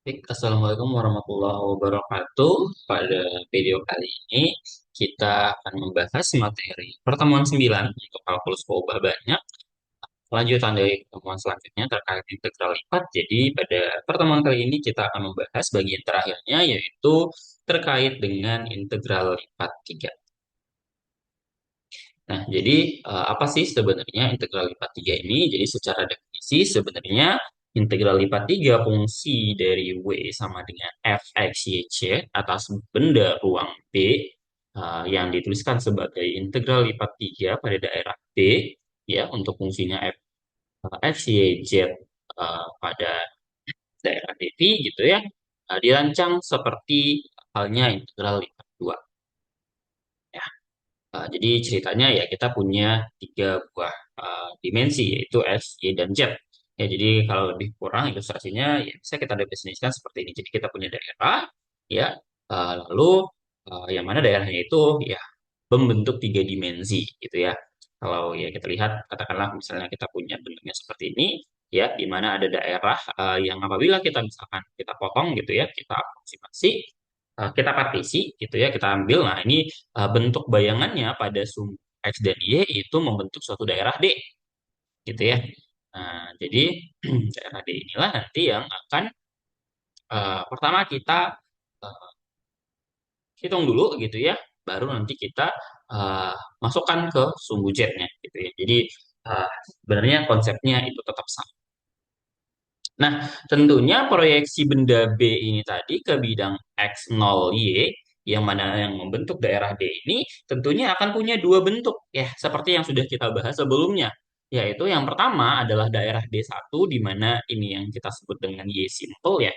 Assalamualaikum warahmatullahi wabarakatuh. Pada video kali ini kita akan membahas materi pertemuan 9 untuk kalkulus kubah banyak. Lanjutan dari pertemuan selanjutnya terkait integral lipat. Jadi pada pertemuan kali ini kita akan membahas bagian terakhirnya yaitu terkait dengan integral lipat 3. Nah, jadi apa sih sebenarnya integral lipat 3 ini? Jadi secara definisi sebenarnya integral lipat 3 fungsi dari W sama dengan f x, y, z atas benda ruang B yang dituliskan sebagai integral lipat 3 pada daerah B ya untuk fungsinya f x, y, z pada daerah DV gitu ya. Dirancang seperti halnya integral lipat 2. Jadi ceritanya ya kita punya tiga buah dimensi yaitu X, Y, dan Z. Ya, jadi kalau lebih kurang ilustrasinya ya bisa kita definisikan seperti ini. Jadi kita punya daerah ya lalu yang mana daerahnya itu ya membentuk tiga dimensi gitu ya. Kalau ya kita lihat katakanlah misalnya kita punya bentuknya seperti ini ya di mana ada daerah yang apabila kita misalkan kita potong gitu ya, kita aproksimasi kita partisi gitu ya, kita ambil. Nah, ini bentuk bayangannya pada sumbu X dan Y itu membentuk suatu daerah D gitu ya. Nah, jadi daerah D inilah nanti yang akan pertama kita eh, hitung dulu gitu ya, baru nanti kita eh, masukkan ke sumbu Z-nya gitu ya. Jadi sebenarnya konsepnya itu tetap sama. Nah, tentunya proyeksi benda B ini tadi ke bidang X0Y, yang mana yang membentuk daerah D ini, tentunya akan punya dua bentuk, ya, seperti yang sudah kita bahas sebelumnya. Yaitu yang pertama adalah daerah D1, di mana ini yang kita sebut dengan Y simple, ya.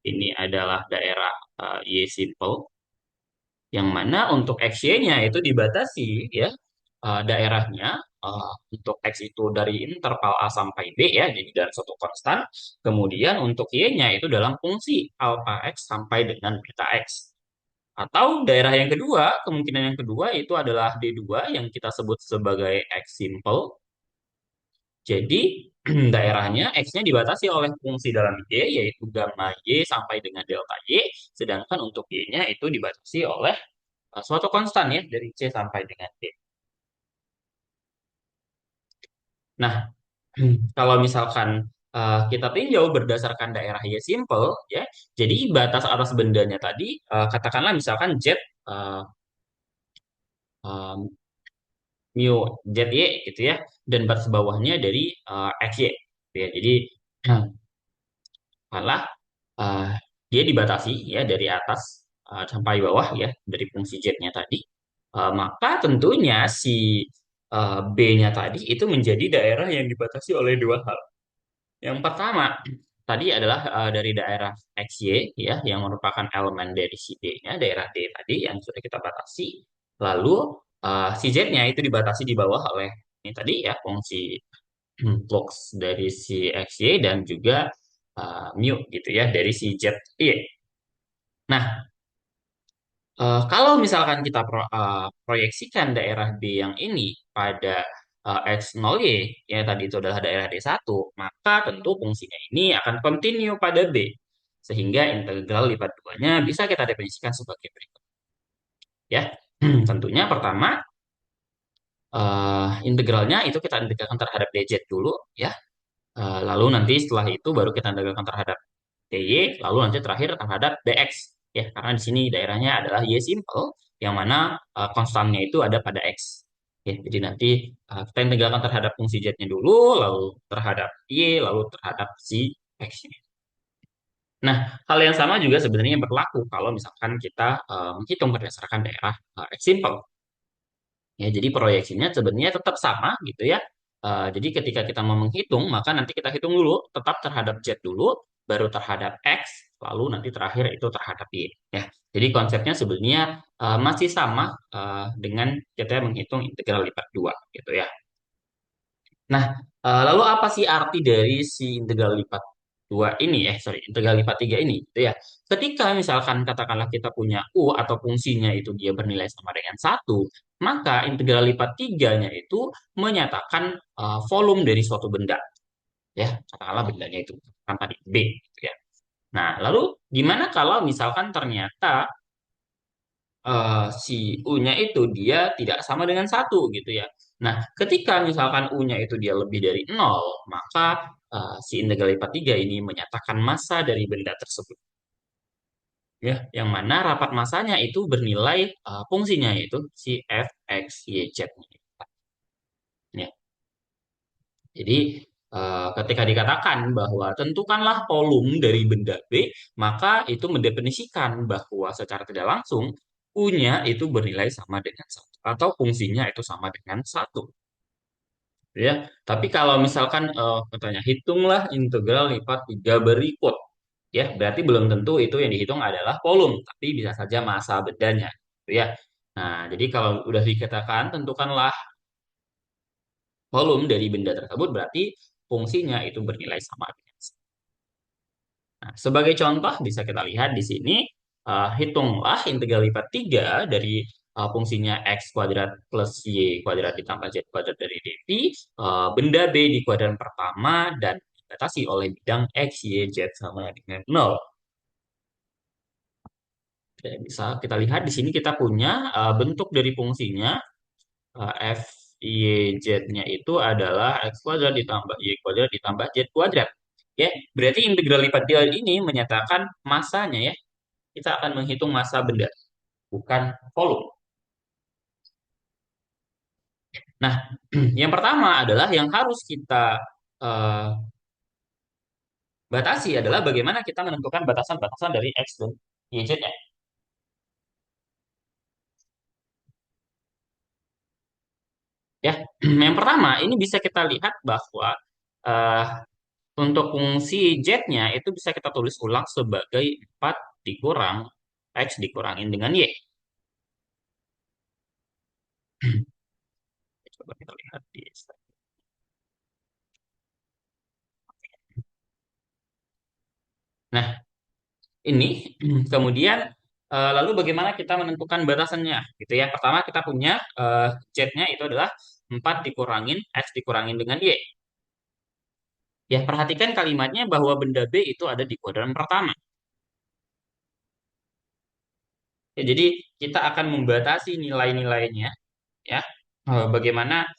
Ini adalah daerah Y simple, yang mana untuk XY-nya itu dibatasi ya daerahnya untuk X itu dari interval A sampai B ya, jadi dalam suatu konstan. Kemudian untuk Y-nya itu dalam fungsi alpha X sampai dengan beta X. Atau daerah yang kedua, kemungkinan yang kedua itu adalah D2 yang kita sebut sebagai X simple. Jadi daerahnya X-nya dibatasi oleh fungsi dalam Y, yaitu gamma Y sampai dengan delta Y. Sedangkan untuk Y-nya itu dibatasi oleh suatu konstan ya dari C sampai dengan D. Nah, kalau misalkan kita tinjau berdasarkan daerah Y simple ya, jadi batas atas bendanya tadi katakanlah misalkan Z uh, um, mu ZY gitu ya, dan batas bawahnya dari XY gitu ya. Jadi malah uh, dia dibatasi ya dari atas sampai bawah ya dari fungsi Z-nya tadi. Maka tentunya si B-nya tadi itu menjadi daerah yang dibatasi oleh dua hal. Yang pertama, tadi adalah dari daerah XY ya, yang merupakan elemen dari si D-nya, daerah D tadi yang sudah kita batasi. Lalu si Z-nya itu dibatasi di bawah oleh ini tadi ya, fungsi flux dari si XY dan juga mu gitu ya, dari si ZY. Nah, kalau misalkan kita proyeksikan daerah B yang ini pada X0Y, ya tadi itu adalah daerah D1, maka tentu fungsinya ini akan continue pada B. Sehingga integral lipat duanya bisa kita definisikan sebagai berikut. Ya, tentunya pertama, integralnya itu kita integralkan terhadap dz dulu, ya. Lalu nanti setelah itu baru kita integralkan terhadap dy, lalu nanti terakhir terhadap dx. Ya, karena di sini daerahnya adalah y simple, yang mana konstannya itu ada pada x. Ya, jadi nanti kita integralkan terhadap fungsi z-nya dulu, lalu terhadap y, lalu terhadap si x-nya. Nah, hal yang sama juga sebenarnya berlaku kalau misalkan kita menghitung berdasarkan daerah x simple. Ya, jadi proyeksinya sebenarnya tetap sama gitu ya. Jadi ketika kita mau menghitung, maka nanti kita hitung dulu tetap terhadap Z dulu, baru terhadap X, lalu nanti terakhir itu terhadap Y. Ya, jadi konsepnya sebenarnya masih sama dengan kita menghitung integral lipat dua gitu ya. Nah, lalu apa sih arti dari si integral lipat dua ini? Sorry, integral lipat tiga ini, gitu ya. Ketika misalkan katakanlah kita punya u atau fungsinya itu dia bernilai sama dengan satu, maka integral lipat tiganya itu menyatakan volume dari suatu benda, ya. Katakanlah bendanya itu kan tadi B, gitu ya. Nah, lalu gimana kalau misalkan ternyata si U-nya itu dia tidak sama dengan satu gitu ya. Nah, ketika misalkan U-nya itu dia lebih dari nol, maka si integral lipat 3 ini menyatakan massa dari benda tersebut. Ya, yang mana rapat massanya itu bernilai fungsinya yaitu si f, x, y, z. Ya, jadi ketika dikatakan bahwa tentukanlah volume dari benda B, maka itu mendefinisikan bahwa secara tidak langsung U-nya itu bernilai sama dengan satu atau fungsinya itu sama dengan satu. Ya, tapi kalau misalkan katanya hitunglah integral lipat 3 berikut, ya berarti belum tentu itu yang dihitung adalah volume, tapi bisa saja massa bedanya, gitu ya. Nah, jadi kalau udah dikatakan tentukanlah volume dari benda tersebut, berarti fungsinya itu bernilai sama dengan satu. Nah, sebagai contoh bisa kita lihat di sini, hitunglah integral lipat 3 dari fungsinya x kuadrat plus y kuadrat ditambah z kuadrat dari dv, benda B di kuadran pertama dan dibatasi oleh bidang x, y, z sama dengan nol. Oke, bisa kita lihat di sini kita punya bentuk dari fungsinya, f, y, z-nya itu adalah x kuadrat ditambah y kuadrat ditambah z kuadrat. Ya, berarti integral lipat 2 ini menyatakan masanya ya. Kita akan menghitung massa benda, bukan volume. Nah, yang pertama adalah yang harus kita eh, batasi adalah bagaimana kita menentukan batasan-batasan dari x dan y, z-nya. Ya, yang pertama ini bisa kita lihat bahwa eh, untuk fungsi z-nya itu bisa kita tulis ulang sebagai 4 dikurang x dikurangin dengan y. Coba kita lihat di slide. Nah, ini kemudian lalu bagaimana kita menentukan batasannya gitu ya. Pertama kita punya z-nya itu adalah 4 dikurangin x dikurangin dengan y. Ya, perhatikan kalimatnya bahwa benda B itu ada di kuadran pertama. Ya, jadi kita akan membatasi nilai-nilainya ya. Bagaimana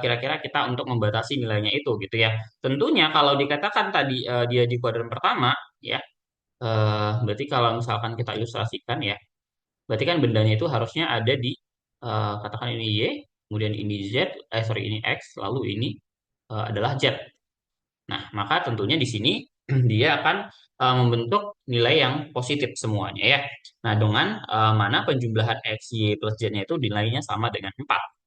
kira-kira kita untuk membatasi nilainya itu gitu ya. Tentunya kalau dikatakan tadi dia di kuadran pertama ya, berarti kalau misalkan kita ilustrasikan ya, berarti kan bendanya itu harusnya ada di katakan ini Y, kemudian ini Z, sorry ini X, lalu ini adalah Z. Nah, maka tentunya di sini dia akan membentuk nilai yang positif semuanya ya. Nah, dengan mana penjumlahan X, Y plus Z-nya itu nilainya sama dengan 4.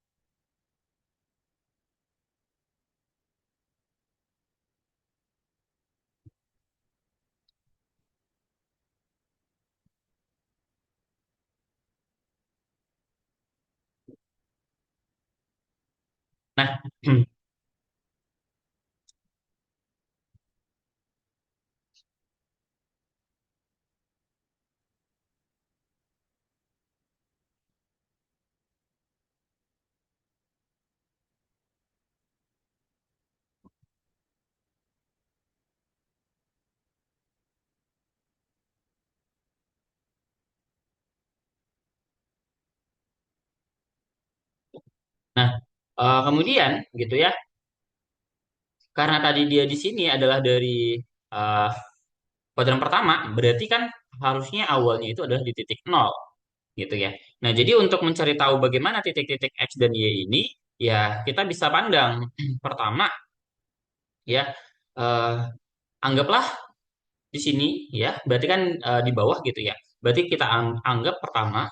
Nah, nah kemudian gitu ya, karena tadi dia di sini adalah dari eh, kuadran pertama, berarti kan harusnya awalnya itu adalah di titik nol gitu ya. Nah, jadi untuk mencari tahu bagaimana titik-titik X dan Y ini, ya kita bisa pandang pertama ya, eh, anggaplah di sini ya, berarti kan di bawah gitu ya. Berarti kita anggap pertama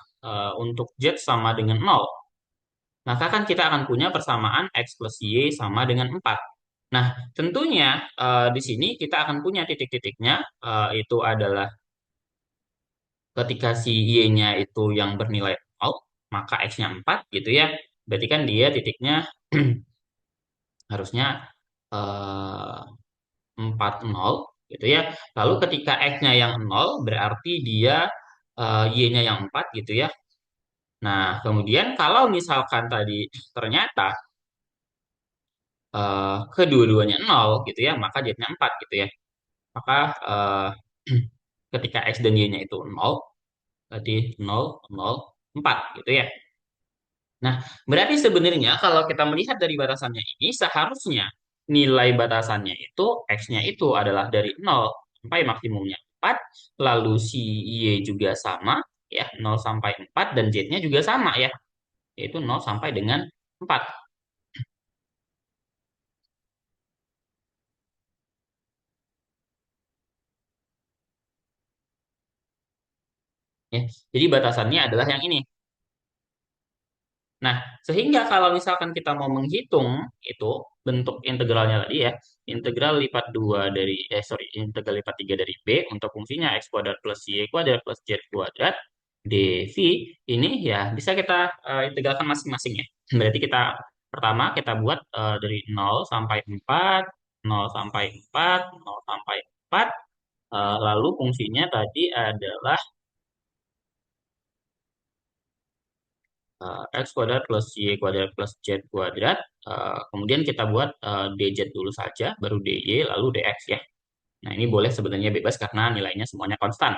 untuk Z sama dengan nol. Maka kan kita akan punya persamaan X plus Y sama dengan 4. Nah, tentunya di sini kita akan punya titik-titiknya, itu adalah ketika si Y-nya itu yang bernilai nol, maka X-nya 4 gitu ya. Berarti kan dia titiknya harusnya eh, 4 nol gitu ya. Lalu ketika X-nya yang nol berarti dia Y-nya yang 4 gitu ya. Nah, kemudian kalau misalkan tadi ternyata kedua-duanya nol gitu ya, maka Z-nya 4 gitu ya. Maka Ketika X dan Y-nya itu 0, berarti 0, 0, 4 gitu ya. Nah, berarti sebenarnya kalau kita melihat dari batasannya ini, seharusnya nilai batasannya itu, X-nya itu adalah dari 0 sampai maksimumnya 4, lalu si Y juga sama, ya, 0 sampai 4, dan Z-nya juga sama ya, yaitu 0 sampai dengan 4. Ya. Jadi batasannya adalah yang ini. Nah, sehingga kalau misalkan kita mau menghitung itu bentuk integralnya tadi ya, integral lipat 2 dari, integral lipat 3 dari B untuk fungsinya X kuadrat plus Y kuadrat plus Z kuadrat dV, ini ya bisa kita integralkan masing-masing ya. Berarti kita pertama kita buat dari 0 sampai 4, 0 sampai 4, 0 sampai 4, lalu fungsinya tadi adalah X kuadrat plus Y kuadrat plus Z kuadrat. Kemudian kita buat dz dulu saja, baru dy, lalu dx ya. Nah, ini boleh sebenarnya bebas karena nilainya semuanya konstan.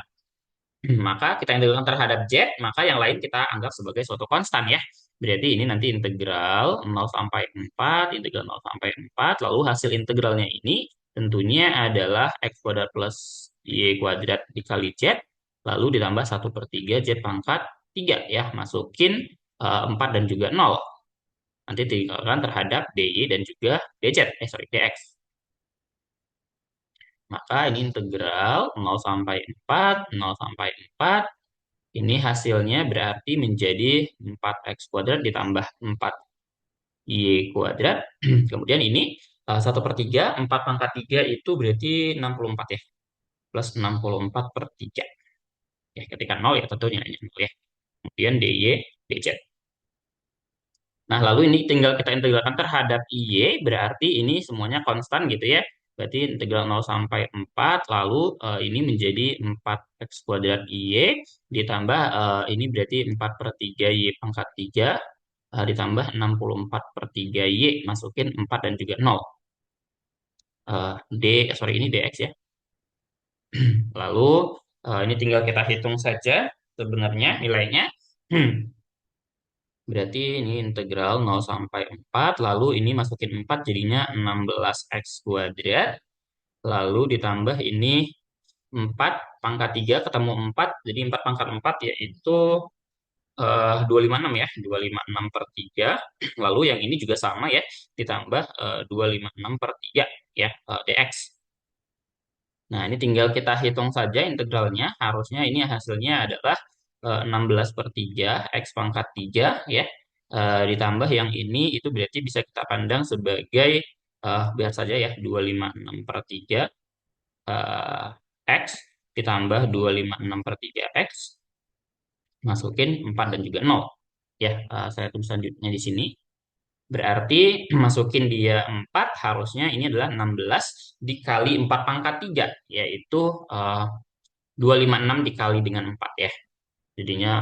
Maka kita integralkan terhadap Z, maka yang lain kita anggap sebagai suatu konstan ya. Berarti ini nanti integral 0 sampai 4, integral 0 sampai 4, lalu hasil integralnya ini tentunya adalah X kuadrat plus Y kuadrat dikali Z, lalu ditambah 1/3 Z pangkat 3 ya, masukin 4 dan juga 0. Nanti diintegralkan terhadap dy dan juga dx. Maka ini integral 0 sampai 4, 0 sampai 4. Ini hasilnya berarti menjadi 4x kuadrat ditambah 4y kuadrat. Kemudian ini 1/3, 4 pangkat 3 itu berarti 64 ya. Plus 64/3. Ya, ketika 0 ya tentu nilainya 0 ya. Kemudian dy, dz. Nah, lalu ini tinggal kita integralkan terhadap y, berarti ini semuanya konstan gitu ya. Berarti integral 0 sampai 4, lalu ini menjadi 4x kuadrat y, ditambah ini berarti 4/3 y pangkat 3, ditambah 64/3 y, masukin 4 dan juga 0. Ini dx ya. Lalu ini tinggal kita hitung saja sebenarnya nilainya. Berarti ini integral 0 sampai 4, lalu ini masukin 4 jadinya 16x kuadrat, lalu ditambah ini 4 pangkat 3 ketemu 4, jadi 4 pangkat 4 yaitu 256 ya, 256/3, lalu yang ini juga sama ya, ditambah 256/3 ya, dx. Nah, ini tinggal kita hitung saja integralnya. Harusnya ini hasilnya adalah 16/3 X pangkat 3 ya. Ditambah yang ini itu berarti bisa kita pandang sebagai biar saja ya 256/3 eh, X ditambah 256/3 X, masukin 4 dan juga 0. Ya, saya tulis selanjutnya di sini. Berarti masukin dia 4, harusnya ini adalah 16 dikali 4 pangkat 3, yaitu 256 dikali dengan 4 ya. Jadinya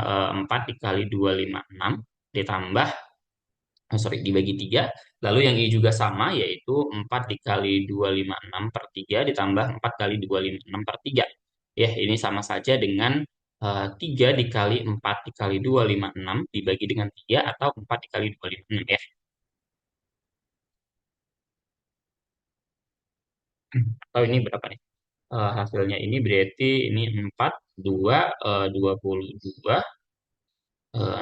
4 dikali 256 ditambah, dibagi 3. Lalu yang ini juga sama, yaitu 4 dikali 256/3 ditambah 4 kali 256/3. Ya, ini sama saja dengan 3 dikali 4 dikali 256 dibagi dengan 3 atau 4 dikali 256 ya. Atau ini berapa nih? Hasilnya ini berarti ini 4, 2, 22,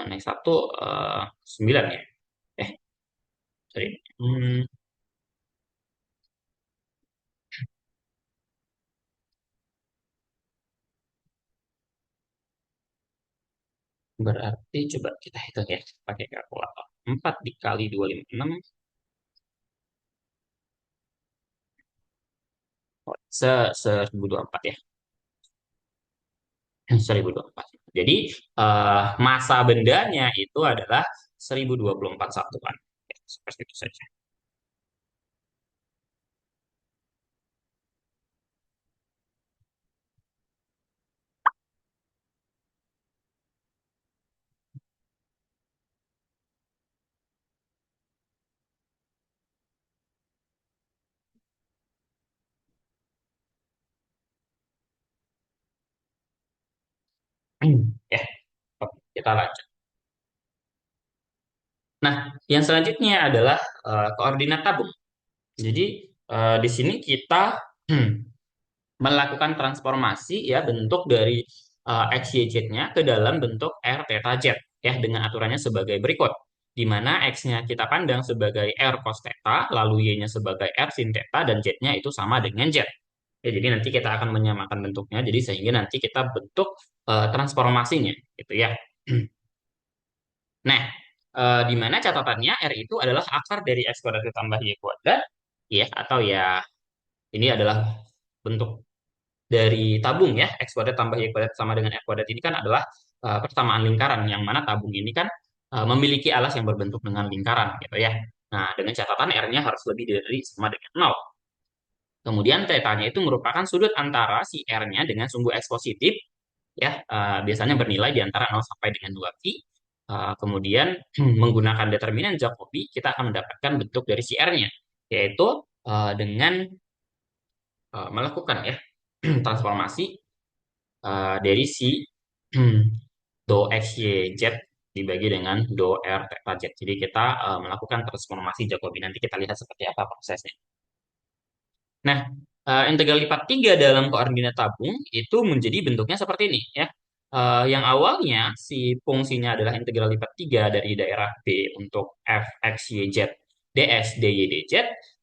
naik 1, 9 ya. Eh, sorry. Berarti coba kita hitung ya pakai kalkulator. 4 dikali 256, oh, 1024 ya. 1024. Jadi massa bendanya itu adalah 1024 satuan. Ya, seperti itu saja. Ya, oke, kita lanjut. Nah, yang selanjutnya adalah koordinat tabung. Jadi di sini kita melakukan transformasi ya bentuk dari X, Y, Z-nya ke dalam bentuk R, theta, Z ya dengan aturannya sebagai berikut. Di mana X-nya kita pandang sebagai R cos theta, lalu Y-nya sebagai R sin theta, dan Z-nya itu sama dengan Z. Ya, jadi nanti kita akan menyamakan bentuknya, jadi sehingga nanti kita bentuk transformasinya, gitu ya. Nah, di mana catatannya R itu adalah akar dari X kuadrat ditambah Y kuadrat, ya, atau ya ini adalah bentuk dari tabung ya, X kuadrat tambah Y kuadrat sama dengan R kuadrat ini kan adalah persamaan lingkaran, yang mana tabung ini kan memiliki alas yang berbentuk dengan lingkaran, gitu ya. Nah, dengan catatan R-nya harus lebih dari sama dengan nol. Kemudian θ-nya itu merupakan sudut antara si R-nya dengan sumbu X positif, ya, biasanya bernilai di antara 0 sampai dengan 2pi. Kemudian menggunakan determinan Jacobi, kita akan mendapatkan bentuk dari si R-nya, yaitu dengan melakukan ya transformasi dari si do X, Y, Z dibagi dengan do R, theta, Z. Jadi kita melakukan transformasi Jacobi. Nanti kita lihat seperti apa prosesnya. Nah, integral lipat 3 dalam koordinat tabung itu menjadi bentuknya seperti ini ya. Yang awalnya si fungsinya adalah integral lipat 3 dari daerah B untuk f, x, y, z, ds, dy, dz,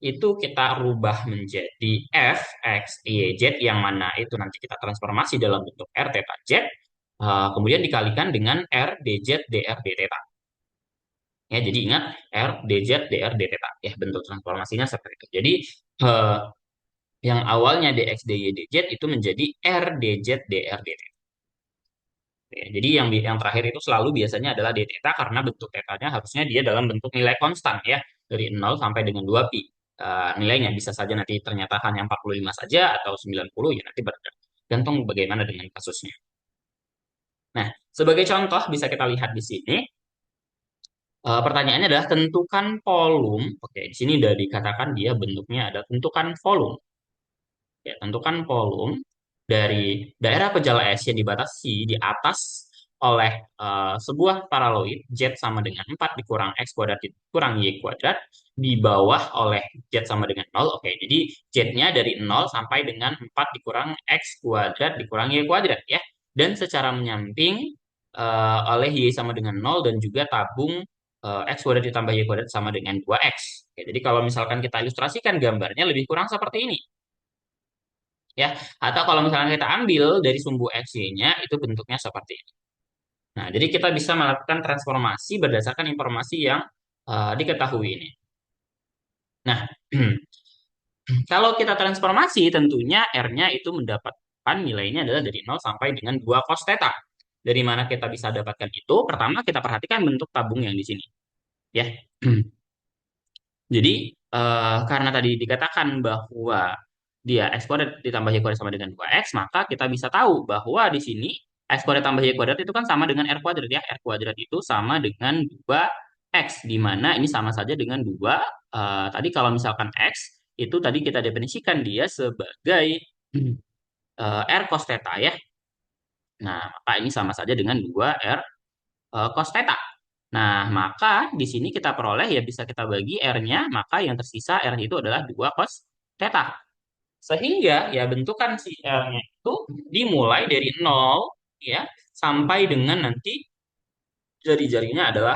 itu kita rubah menjadi f, x, y, z yang mana itu nanti kita transformasi dalam bentuk r, theta, z, kemudian dikalikan dengan r, dz, dr, dθ. Ya, jadi ingat r, dz, dr, dθ. Ya, bentuk transformasinya seperti itu. Jadi, eh, yang awalnya dx, dy, dz itu menjadi r, dz, dr, dθ. Ya, jadi yang terakhir itu selalu biasanya adalah d theta karena bentuk tetanya harusnya dia dalam bentuk nilai konstan ya dari 0 sampai dengan 2pi. Nilainya bisa saja nanti ternyata hanya 45 saja atau 90 ya nanti bergantung bagaimana dengan kasusnya. Nah, sebagai contoh bisa kita lihat di sini. Pertanyaannya adalah tentukan volume. Oke, di sini sudah dikatakan dia bentuknya ada tentukan volume. Ya, tentukan volume dari daerah pejala S yang dibatasi di atas oleh sebuah paraloid Z sama dengan 4 dikurang X kuadrat dikurang Y kuadrat, di bawah oleh Z sama dengan 0. Oke, jadi Z-nya dari 0 sampai dengan 4 dikurang X kuadrat dikurang Y kuadrat ya. Dan secara menyamping oleh Y sama dengan 0 dan juga tabung X kuadrat ditambah Y kuadrat sama dengan 2X. Oke, jadi kalau misalkan kita ilustrasikan gambarnya lebih kurang seperti ini ya. Atau kalau misalnya kita ambil dari sumbu XY-nya itu bentuknya seperti ini. Nah, jadi kita bisa melakukan transformasi berdasarkan informasi yang diketahui ini. Nah, kalau kita transformasi tentunya R-nya itu mendapatkan nilainya adalah dari 0 sampai dengan 2 cos theta. Dari mana kita bisa dapatkan itu? Pertama kita perhatikan bentuk tabung yang di sini ya. Jadi karena tadi dikatakan bahwa dia X kuadrat ditambah Y kuadrat sama dengan 2X, maka kita bisa tahu bahwa di sini X kuadrat tambah Y kuadrat itu kan sama dengan R kuadrat ya. R kuadrat itu sama dengan 2X, di mana ini sama saja dengan 2. Tadi kalau misalkan X, itu tadi kita definisikan dia sebagai R cos theta ya. Nah, maka ini sama saja dengan 2 R cos theta. Nah, maka di sini kita peroleh ya bisa kita bagi R-nya, maka yang tersisa R itu adalah 2 cos theta. Sehingga ya bentukan si R-nya itu dimulai dari 0 ya sampai dengan nanti jari-jarinya adalah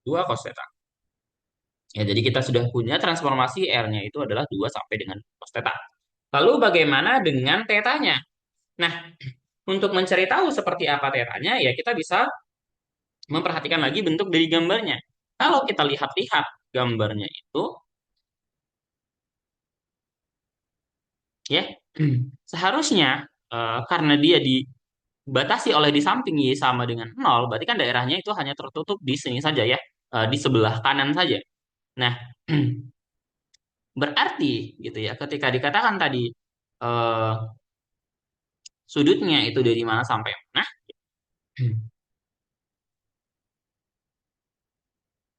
2 cos theta. Ya, jadi kita sudah punya transformasi R-nya itu adalah 2 sampai dengan cos theta. Lalu bagaimana dengan tetanya? Nah, untuk mencari tahu seperti apa tetanya, ya kita bisa memperhatikan lagi bentuk dari gambarnya. Kalau kita lihat-lihat gambarnya itu, ya seharusnya karena dia dibatasi oleh di samping Y sama dengan 0, berarti kan daerahnya itu hanya tertutup di sini saja ya, di sebelah kanan saja. Nah, berarti gitu ya, ketika dikatakan tadi eh, sudutnya itu dari mana sampai mana,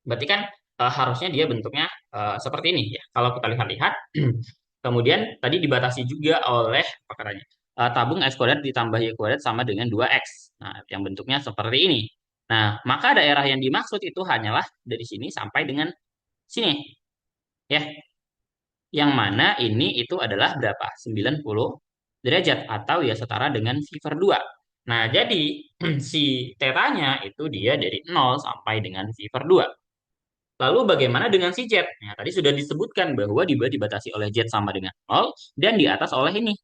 berarti kan harusnya dia bentuknya seperti ini ya. Kalau kita lihat-lihat, kemudian tadi dibatasi juga oleh apa katanya? tabung X kuadrat ditambah Y kuadrat sama dengan 2X. Nah, yang bentuknya seperti ini. Nah, maka daerah yang dimaksud itu hanyalah dari sini sampai dengan sini. Ya, yang mana ini itu adalah berapa? 90 derajat atau ya setara dengan V per 2. Nah, jadi si tetanya itu dia dari 0 sampai dengan V per 2. Lalu bagaimana dengan si Z? Nah, tadi sudah disebutkan bahwa di bawah dibatasi oleh Z sama dengan 0 dan di atas oleh ini.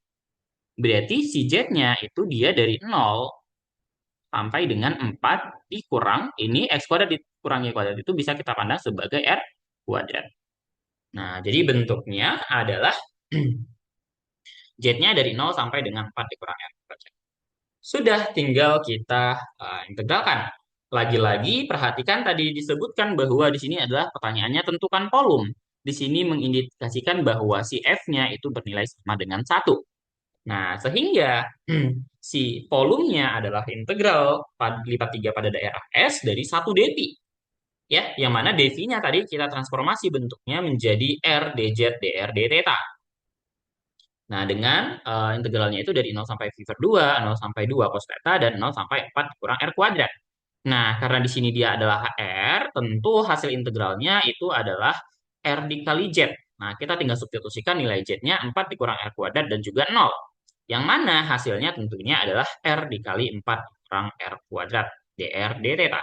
Berarti si Z-nya itu dia dari 0 sampai dengan 4 dikurang ini X kuadrat dikurangi Y kuadrat itu bisa kita pandang sebagai R kuadrat. Nah, jadi bentuknya adalah Z-nya dari 0 sampai dengan 4 dikurang R kuadrat. Sudah tinggal kita integralkan. Lagi-lagi perhatikan tadi disebutkan bahwa di sini adalah pertanyaannya tentukan volume. Di sini mengindikasikan bahwa si F-nya itu bernilai sama dengan 1. Nah, sehingga si volumenya adalah integral lipat 3 pada daerah S dari 1 dV. Ya, yang mana dV-nya tadi kita transformasi bentuknya menjadi R dz dr d theta. Nah, dengan integralnya itu dari 0 sampai V per 2, 0 sampai 2 cos theta, dan 0 sampai 4 dikurang R kuadrat. Nah, karena di sini dia adalah R, tentu hasil integralnya itu adalah R dikali Z. Nah, kita tinggal substitusikan nilai Z-nya 4 dikurang R kuadrat dan juga 0. Yang mana hasilnya tentunya adalah R dikali 4 dikurang R kuadrat dr d theta.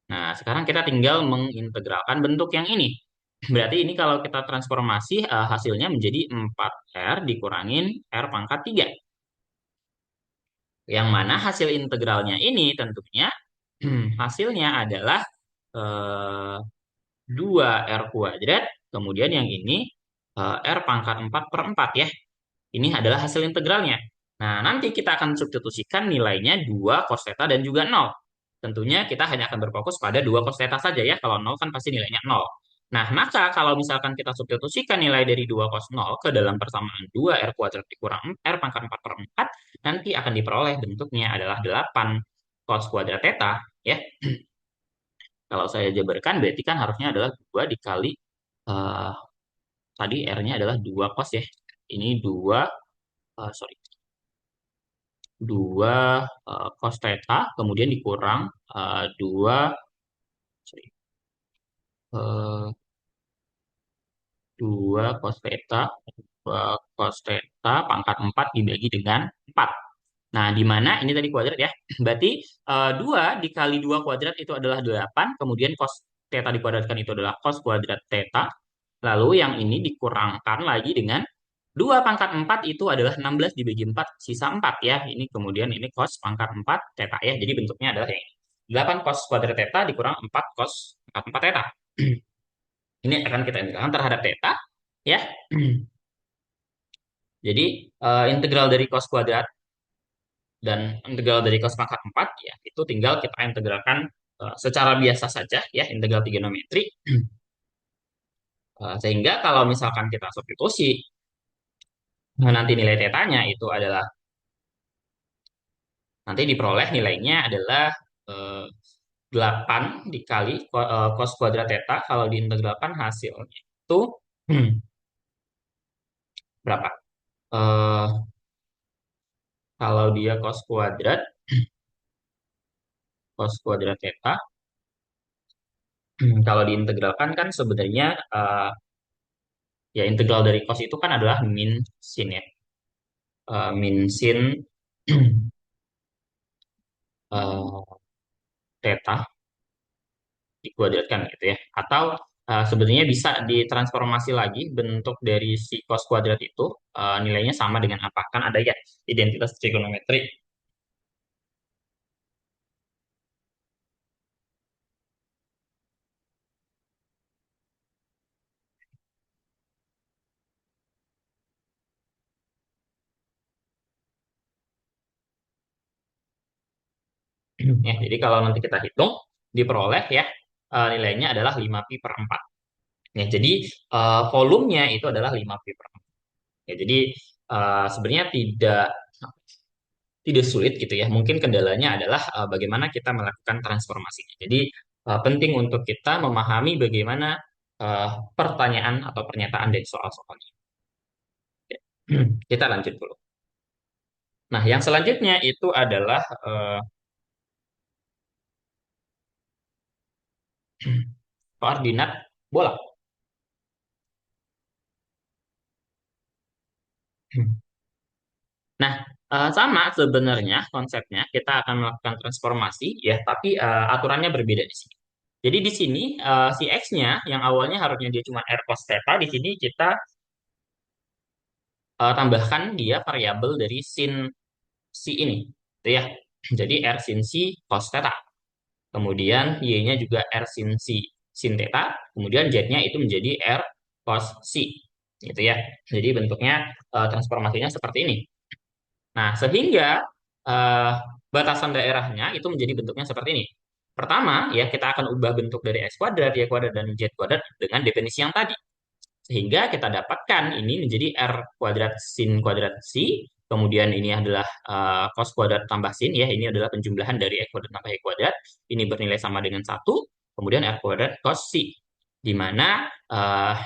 Nah, sekarang kita tinggal mengintegralkan bentuk yang ini. Berarti ini kalau kita transformasi hasilnya menjadi 4R dikurangin R pangkat 3. Yang mana hasil integralnya ini tentunya hasilnya adalah eh, 2R kuadrat, kemudian yang ini R pangkat 4 per 4 ya. Ini adalah hasil integralnya. Nah, nanti kita akan substitusikan nilainya 2 cos theta dan juga 0. Tentunya kita hanya akan berfokus pada 2 cos theta saja ya. Kalau 0 kan pasti nilainya 0. Nah, maka kalau misalkan kita substitusikan nilai dari 2 cos 0 ke dalam persamaan 2 R kuadrat dikurang R pangkat 4 per 4, nanti akan diperoleh bentuknya adalah 8 cos kuadrat theta ya. Kalau saya jabarkan berarti kan harusnya adalah 2 dikali eh, tadi R-nya adalah 2 cos ya. Ini 2 sorry 2 cos theta kemudian dikurang 2 sorry, eh, 2 cos theta 2 cos theta pangkat 4 dibagi dengan 4. Nah, di mana ini tadi kuadrat ya. Berarti 2 dikali 2 kuadrat itu adalah 8, kemudian cos theta dikuadratkan itu adalah cos kuadrat theta. Lalu yang ini dikurangkan lagi dengan 2 pangkat 4 itu adalah 16 dibagi 4, sisa 4 ya. Ini kemudian ini cos pangkat 4 theta ya. Jadi bentuknya adalah ini. 8 cos kuadrat theta dikurang 4 cos pangkat 4 theta. Ini akan kita integralkan terhadap theta ya. Jadi integral dari cos kuadrat dan integral dari cos pangkat 4 ya itu tinggal kita integralkan secara biasa saja ya, integral trigonometri. Sehingga kalau misalkan kita substitusi nanti nilai tetanya itu adalah nanti diperoleh nilainya adalah eh, 8 dikali cos kuadrat theta. Kalau diintegralkan hasilnya itu berapa? Eh, Kalau dia cos kuadrat theta, kalau diintegralkan kan sebenarnya ya integral dari cos itu kan adalah min sin ya. Min sin eh, theta dikuadratkan gitu ya. Atau sebenarnya bisa ditransformasi lagi bentuk dari si cos kuadrat itu nilainya sama dengan apa? Kan ada ya identitas trigonometri. Ya, jadi kalau nanti kita hitung diperoleh ya nilainya adalah 5 pi per 4. Ya, jadi volumenya itu adalah 5 pi per 4. Ya, jadi sebenarnya tidak sulit gitu ya. Mungkin kendalanya adalah bagaimana kita melakukan transformasinya. Jadi penting untuk kita memahami bagaimana eh, pertanyaan atau pernyataan dari soal-soalnya. Kita lanjut dulu. Nah, yang selanjutnya itu adalah koordinat bola. Nah, sama sebenarnya konsepnya kita akan melakukan transformasi ya, tapi aturannya berbeda di sini. Jadi di sini si X-nya yang awalnya harusnya dia cuma R cos theta, di sini kita tambahkan dia variabel dari sin si ini, gitu ya. Jadi R sin si cos theta. Kemudian Y-nya juga R sin si sin theta, kemudian Z-nya itu menjadi R cos si, gitu ya. Jadi bentuknya transformasinya seperti ini. Nah, sehingga eh, batasan daerahnya itu menjadi bentuknya seperti ini. Pertama, ya kita akan ubah bentuk dari x kuadrat, y kuadrat, dan z kuadrat dengan definisi yang tadi. Sehingga kita dapatkan ini menjadi r kuadrat sin kuadrat si, kemudian ini adalah cos kuadrat tambah sin, ya ini adalah penjumlahan dari x kuadrat tambah y kuadrat, ini bernilai sama dengan satu, kemudian r kuadrat cos si. Di mana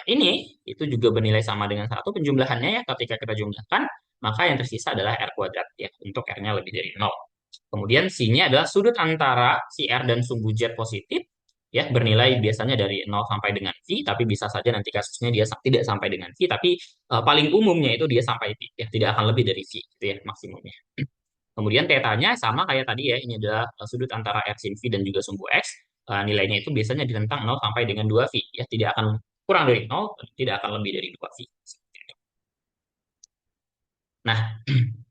ini itu juga bernilai sama dengan satu penjumlahannya ya, ketika kita jumlahkan, maka yang tersisa adalah r kuadrat ya, untuk r-nya lebih dari nol. Kemudian C-nya adalah sudut antara si R dan sumbu Z positif, ya bernilai biasanya dari nol sampai dengan V, tapi bisa saja nanti kasusnya dia tidak sampai dengan V, tapi paling umumnya itu dia sampai V, ya tidak akan lebih dari V, itu ya maksimumnya. Kemudian tetanya sama kayak tadi ya, ini adalah sudut antara R sin V dan juga sumbu X, nilainya itu biasanya di rentang 0 sampai dengan 2V, ya tidak akan kurang dari 0, tidak akan lebih dari 2V. Nah,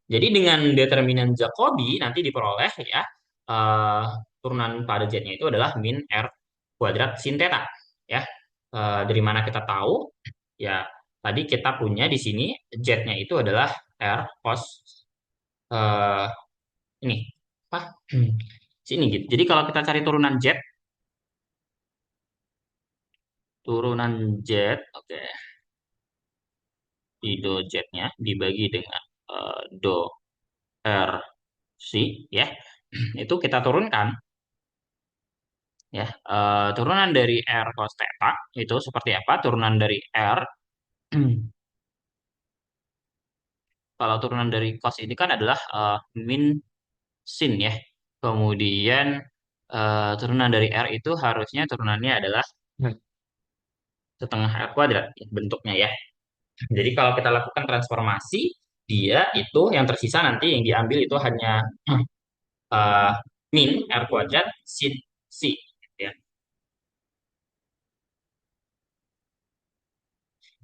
jadi dengan determinan Jacobi nanti diperoleh ya eh, turunan pada Z-nya itu adalah min R kuadrat sin theta. Ya, dari mana kita tahu? Ya, tadi kita punya di sini Z-nya itu adalah R cos eh, ini apa? Sini gitu. Jadi kalau kita cari turunan Z, turunan Z, oke, di do Z-nya dibagi dengan do R si, ya, itu kita turunkan. Ya, turunan dari R cos theta itu seperti apa? Turunan dari R, kalau turunan dari cos ini kan adalah min sin ya. Kemudian turunan dari R itu harusnya turunannya adalah setengah R kuadrat ya, bentuknya ya. Jadi kalau kita lakukan transformasi, dia itu yang tersisa nanti yang diambil itu hanya eh, min R kuadrat sin si. Ya.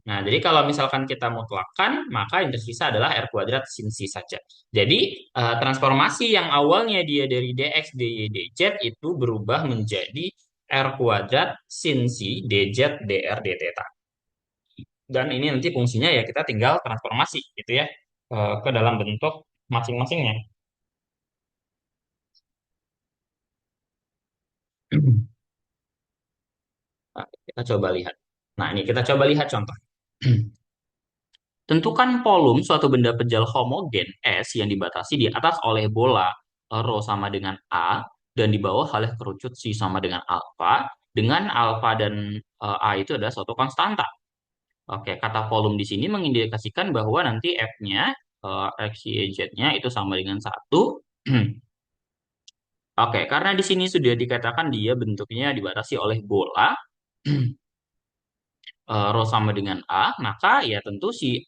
Nah, jadi kalau misalkan kita mutlakkan, maka yang tersisa adalah R kuadrat sin C saja. Jadi, transformasi yang awalnya dia dari dx, dy, dz itu berubah menjadi R kuadrat sin C dz, dr, d theta. Dan ini nanti fungsinya ya kita tinggal transformasi gitu ya, ke dalam bentuk masing-masingnya. Nah, kita coba lihat. Nah, ini kita coba lihat contoh. Tentukan volume suatu benda pejal homogen S yang dibatasi di atas oleh bola rho sama dengan A dan di bawah oleh kerucut C sama dengan alfa, dengan alfa dan A itu adalah suatu konstanta. Oke, kata volume di sini mengindikasikan bahwa nanti F-nya, X, Y, Z-nya itu sama dengan satu. Oke, karena di sini sudah dikatakan dia bentuknya dibatasi oleh bola, rho sama dengan A, maka ya tentu si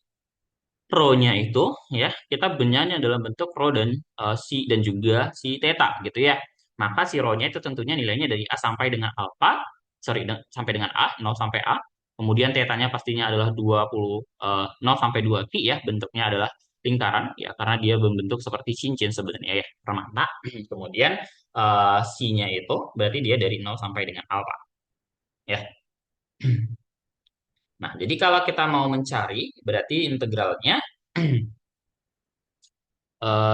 rho-nya itu ya kita benyanya dalam bentuk rho dan si dan juga si theta gitu ya. Maka si rho-nya itu tentunya nilainya dari A sampai dengan alfa, sorry sampai dengan A, 0 sampai A. Kemudian theta-nya pastinya adalah 20 0 sampai 2 pi ya, bentuknya adalah lingkaran ya karena dia membentuk seperti cincin sebenarnya ya, permata. Kemudian si-nya itu berarti dia dari 0 sampai dengan alfa ya. Nah, jadi kalau kita mau mencari berarti integralnya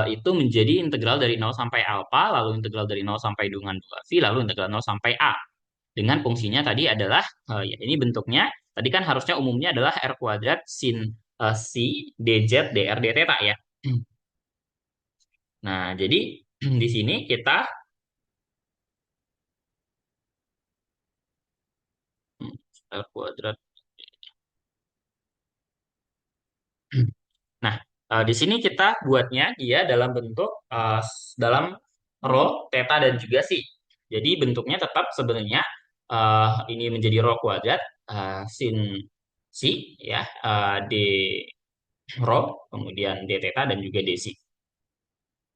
itu menjadi integral dari 0 sampai alfa, lalu integral dari 0 sampai dengan 2V, lalu integral 0 sampai A. Dengan fungsinya tadi adalah, ya ini bentuknya, tadi kan harusnya umumnya adalah R kuadrat sin C dz dr d theta ya. Nah, jadi di sini kita, R kuadrat. Nah, Di sini kita buatnya dia dalam bentuk dalam row theta dan juga psi. Jadi bentuknya tetap sebenarnya ini menjadi row kuadrat sin psi ya d row kemudian d theta dan juga d psi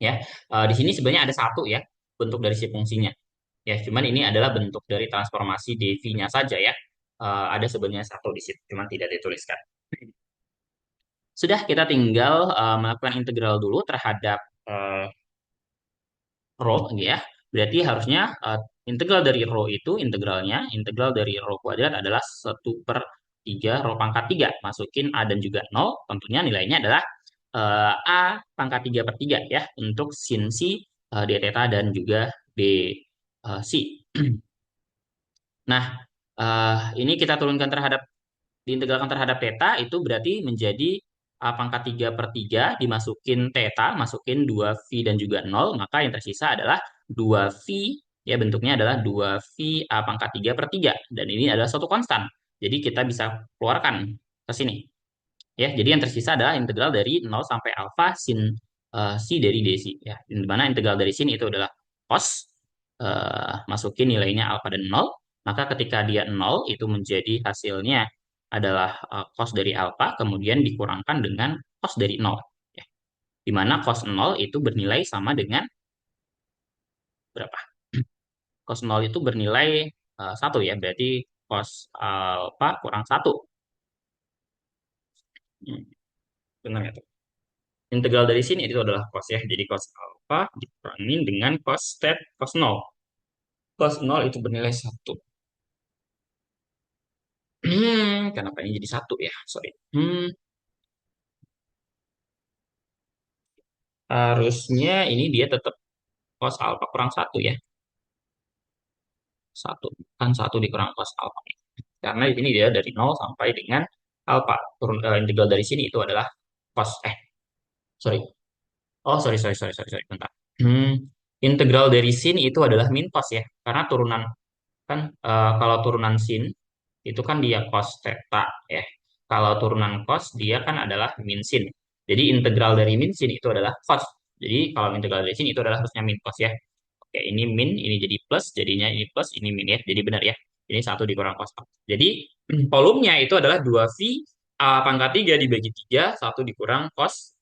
ya. Di sini sebenarnya ada satu ya bentuk dari si fungsinya ya. Cuman ini adalah bentuk dari transformasi dv-nya saja ya. Ada sebenarnya satu di situ, cuman tidak dituliskan. Sudah kita tinggal melakukan integral dulu terhadap eh, rho ya. Berarti harusnya integral dari rho itu integral dari rho kuadrat adalah 1/3 rho pangkat 3. Masukin A dan juga 0. Tentunya nilainya adalah A pangkat 3 per 3 ya. Untuk sin si, d theta dan juga d si. Nah, ini kita turunkan terhadap diintegralkan terhadap theta itu berarti menjadi A pangkat 3 per 3 dimasukin theta, masukin 2V dan juga 0, maka yang tersisa adalah 2V, ya bentuknya adalah 2V A pangkat 3 per 3, dan ini adalah suatu konstan. Jadi kita bisa keluarkan ke sini. Ya, jadi yang tersisa adalah integral dari 0 sampai alfa sin si dari dc. Ya, di mana integral dari sin itu adalah cos, masukin nilainya alfa dan 0, maka ketika dia 0 itu menjadi hasilnya adalah cos dari alfa kemudian dikurangkan dengan cos dari 0 ya. Di mana cos 0 itu bernilai sama dengan berapa? Cos 0 itu bernilai 1 ya, berarti cos alfa kurang 1. Hmm, benar ya tuh. Integral dari sini itu adalah cos ya. Jadi cos alfa dikurangin dengan cos 0. Cos 0 itu bernilai 1. Kenapa ini jadi 1 ya? Sorry. Harusnya ini dia tetap cos alfa kurang 1 ya. 1. Kan 1 dikurang cos alfa. Karena di sini dia dari 0 sampai dengan alfa. Integral dari sini itu adalah cos. Sorry. Oh, sorry. Bentar. Hmm, Integral dari sin itu adalah min cos ya. Karena turunan kan kalau turunan sin itu kan dia cos theta ya. Kalau turunan cos dia kan adalah min sin. Jadi integral dari min sin itu adalah cos. Jadi kalau integral dari sin itu adalah harusnya min cos ya. Oke, ini min, ini jadi plus, jadinya ini plus, ini min ya. Jadi benar ya. Ini 1 dikurang cos alfa. Jadi volumenya itu adalah 2V A pangkat 3 dibagi 3, 1 dikurang cos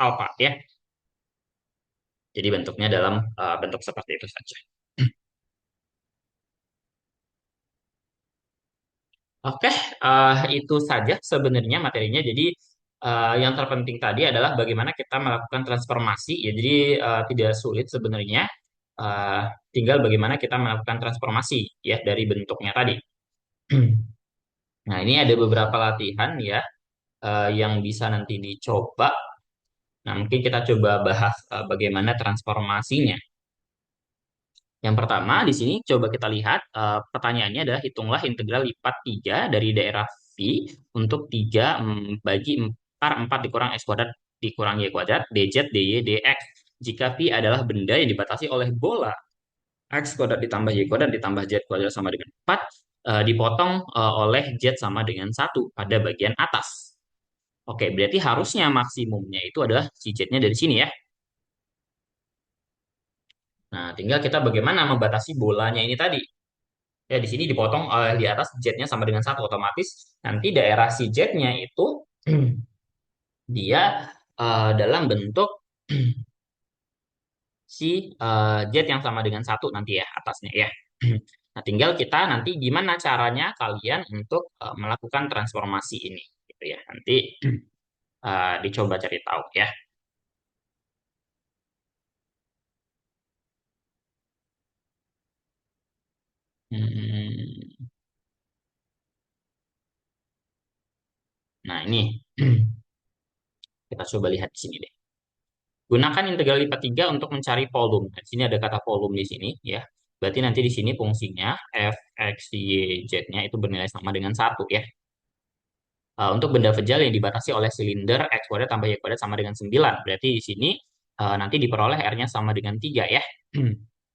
alfa ya. Jadi bentuknya dalam bentuk seperti itu saja. Oke, itu saja sebenarnya materinya. Jadi yang terpenting tadi adalah bagaimana kita melakukan transformasi. Ya, jadi tidak sulit sebenarnya. Eh, Tinggal bagaimana kita melakukan transformasi ya dari bentuknya tadi. Nah, ini ada beberapa latihan ya yang bisa nanti dicoba. Nah, mungkin kita coba bahas bagaimana transformasinya. Yang pertama, di sini coba kita lihat pertanyaannya adalah hitunglah integral lipat 3 dari daerah V untuk 3 bagi 4 dikurang X kuadrat dikurang Y kuadrat dz, dy, dx. Jika V adalah benda yang dibatasi oleh bola X kuadrat ditambah Y kuadrat ditambah Z kuadrat sama dengan 4, dipotong oleh Z sama dengan 1 pada bagian atas. Oke, berarti harusnya maksimumnya itu adalah si Z-nya dari sini ya. Nah, tinggal kita bagaimana membatasi bolanya ini tadi. Ya, di sini dipotong di atas Z-nya sama dengan 1 otomatis. Nanti daerah si Z-nya itu dia dalam bentuk si Z yang sama dengan 1 nanti ya atasnya ya. Nah, tinggal kita nanti gimana caranya kalian untuk melakukan transformasi ini gitu ya. Nanti dicoba cari tahu ya. Hmm, Nah, ini kita coba lihat di sini deh. Gunakan integral lipat 3 untuk mencari volume. Nah, di sini ada kata volume di sini ya. Berarti nanti di sini fungsinya f, x, y, z-nya itu bernilai sama dengan 1 ya. Untuk benda vejal yang dibatasi oleh silinder x kuadrat tambah y kuadrat sama dengan 9. Berarti di sini nanti diperoleh R-nya sama dengan 3 ya.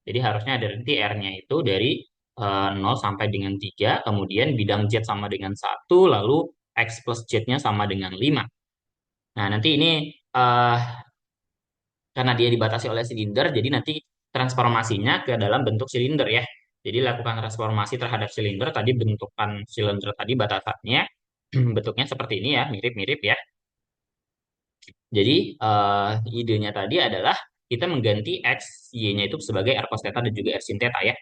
Jadi harusnya ada nanti R-nya itu dari 0 sampai dengan 3, kemudian bidang Z sama dengan 1, lalu X plus Z-nya sama dengan 5. Nah, nanti ini eh, karena dia dibatasi oleh silinder, jadi nanti transformasinya ke dalam bentuk silinder ya. Jadi lakukan transformasi terhadap silinder, tadi bentukan silinder tadi batasannya bentuknya seperti ini ya, mirip-mirip ya. Jadi idenya tadi adalah kita mengganti X, Y-nya itu sebagai R cos theta dan juga R sin theta ya.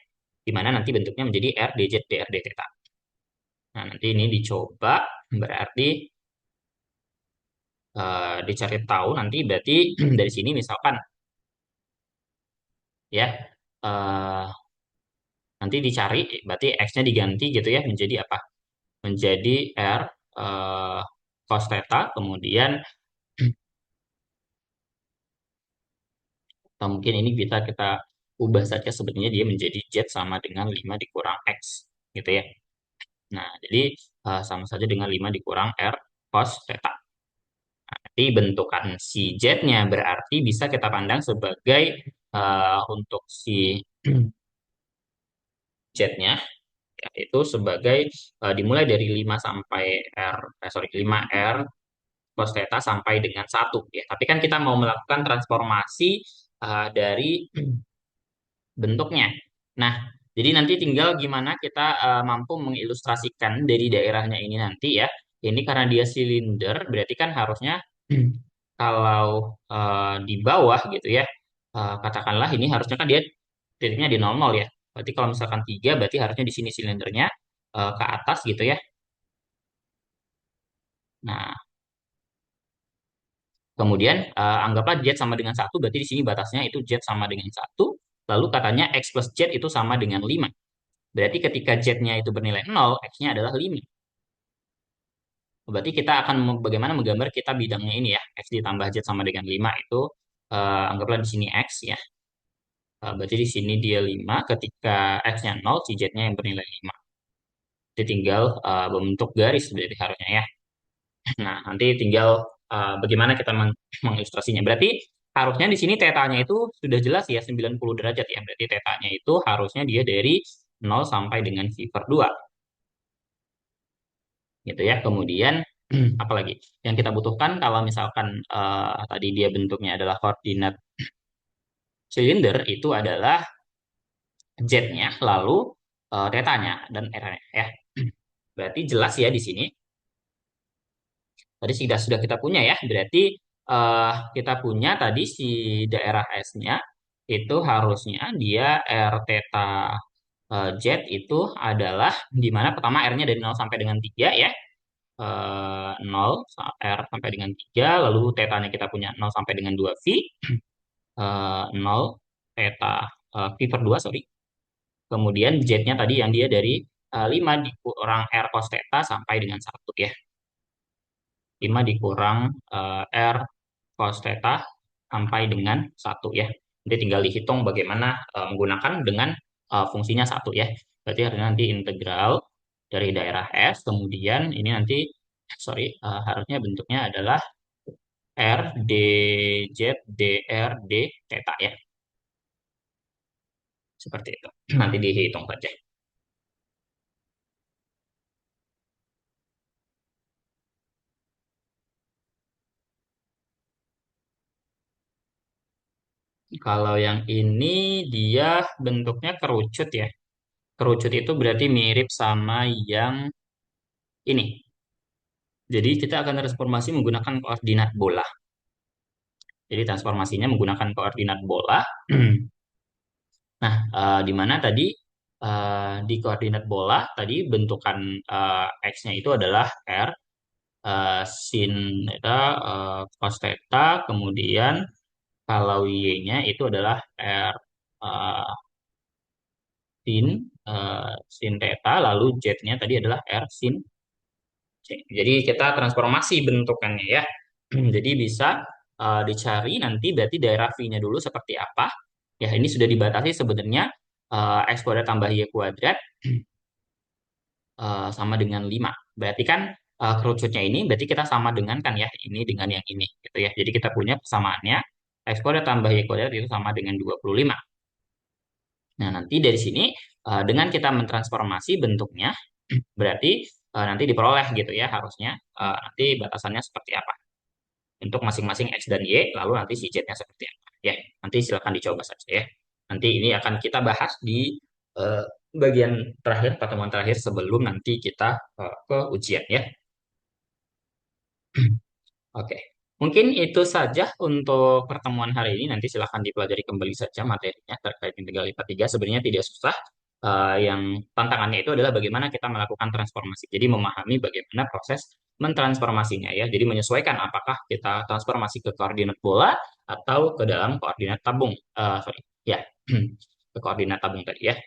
Di mana nanti bentuknya menjadi R dz dr d theta. Nah, nanti ini dicoba, berarti dicari tahu nanti berarti dari sini misalkan ya, eh, nanti dicari berarti X-nya diganti gitu ya menjadi apa? Menjadi R eh, cos theta, kemudian atau mungkin ini bisa kita ubah saja sebenarnya dia menjadi Z sama dengan 5 dikurang X gitu ya. Nah, jadi sama saja dengan 5 dikurang R cos theta. Nanti bentukan si Z-nya berarti bisa kita pandang sebagai untuk si Z-nya itu sebagai dimulai dari 5 sampai R, sorry, 5R cos theta sampai dengan 1 ya. Tapi kan kita mau melakukan transformasi dari bentuknya. Nah, jadi nanti tinggal gimana kita mampu mengilustrasikan dari daerahnya ini nanti ya. Ini karena dia silinder, berarti kan harusnya kalau di bawah gitu ya, katakanlah ini harusnya kan dia titiknya di 00 ya. Berarti kalau misalkan 3, berarti harusnya di sini silindernya ke atas gitu ya. Nah, kemudian anggaplah Z sama dengan 1, berarti di sini batasnya itu Z sama dengan 1. Lalu katanya X plus Z itu sama dengan 5. Berarti ketika Z-nya itu bernilai 0, X-nya adalah 5. Berarti kita akan bagaimana menggambar kita bidangnya ini ya. X ditambah Z sama dengan 5 itu anggaplah di sini X ya. Berarti di sini dia 5, ketika X-nya 0, si Z-nya yang bernilai 5. Jadi tinggal membentuk garis berarti harusnya ya. Nah, nanti tinggal bagaimana kita mengilustrasinya. Berarti harusnya di sini tetanya itu sudah jelas ya 90 derajat ya. Berarti tetanya itu harusnya dia dari 0 sampai dengan V per 2 gitu ya. Kemudian apalagi yang kita butuhkan kalau misalkan tadi dia bentuknya adalah koordinat silinder itu adalah Z-nya lalu tetanya dan R-nya ya. Berarti jelas ya di sini. Tadi sudah kita punya ya. Berarti kita punya tadi si daerah S-nya itu harusnya dia R theta Z itu adalah di mana pertama R-nya dari 0 sampai dengan 3 ya. 0 R sampai dengan 3, lalu tetanya kita punya 0 sampai dengan 2V, 0 theta V per 2, sorry. Kemudian Z-nya tadi yang dia dari 5 dikurang R cos theta sampai dengan 1 ya. 5 dikurang R cos theta sampai dengan 1 ya. Jadi tinggal dihitung bagaimana menggunakan dengan fungsinya 1 ya. Berarti harusnya nanti integral dari daerah S, kemudian ini nanti, sorry, harusnya bentuknya adalah R dz dr d theta ya. Seperti itu. Nanti dihitung saja. Kalau yang ini dia bentuknya kerucut ya. Kerucut itu berarti mirip sama yang ini. Jadi kita akan transformasi menggunakan koordinat bola. Jadi transformasinya menggunakan koordinat bola. Nah, di mana tadi di koordinat bola tadi bentukan X-nya itu adalah R sin theta cos theta, kemudian kalau Y-nya itu adalah R eh, sin sin theta, lalu Z-nya tadi adalah R sin C. Jadi kita transformasi bentukannya ya. Jadi bisa dicari nanti berarti daerah V-nya dulu seperti apa. Ya, ini sudah dibatasi sebenarnya X kuadrat tambah Y kuadrat sama dengan 5. Berarti kan kerucutnya ini berarti kita sama dengan kan ya, ini dengan yang ini gitu ya. Jadi kita punya persamaannya X kuadrat tambah Y kuadrat itu sama dengan 25. Nah, nanti dari sini dengan kita mentransformasi bentuknya berarti nanti diperoleh gitu ya harusnya nanti batasannya seperti apa. untuk masing-masing X dan Y, lalu nanti si Z-nya seperti apa. Ya, nanti silakan dicoba saja ya. Nanti ini akan kita bahas di bagian terakhir, pertemuan terakhir sebelum nanti kita ke ujian ya. Oke, mungkin itu saja untuk pertemuan hari ini. Nanti silahkan dipelajari kembali saja materinya terkait integral IPA 3. Sebenarnya tidak susah. Yang tantangannya itu adalah bagaimana kita melakukan transformasi. Jadi memahami bagaimana proses mentransformasinya ya. Jadi menyesuaikan apakah kita transformasi ke koordinat bola atau ke dalam koordinat tabung. Sorry, ya, ke koordinat tabung tadi ya.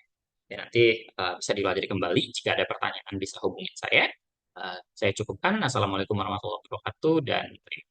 Ya, nanti bisa dipelajari kembali. Jika ada pertanyaan bisa hubungi saya. Saya cukupkan. Assalamualaikum warahmatullahi wabarakatuh dan terima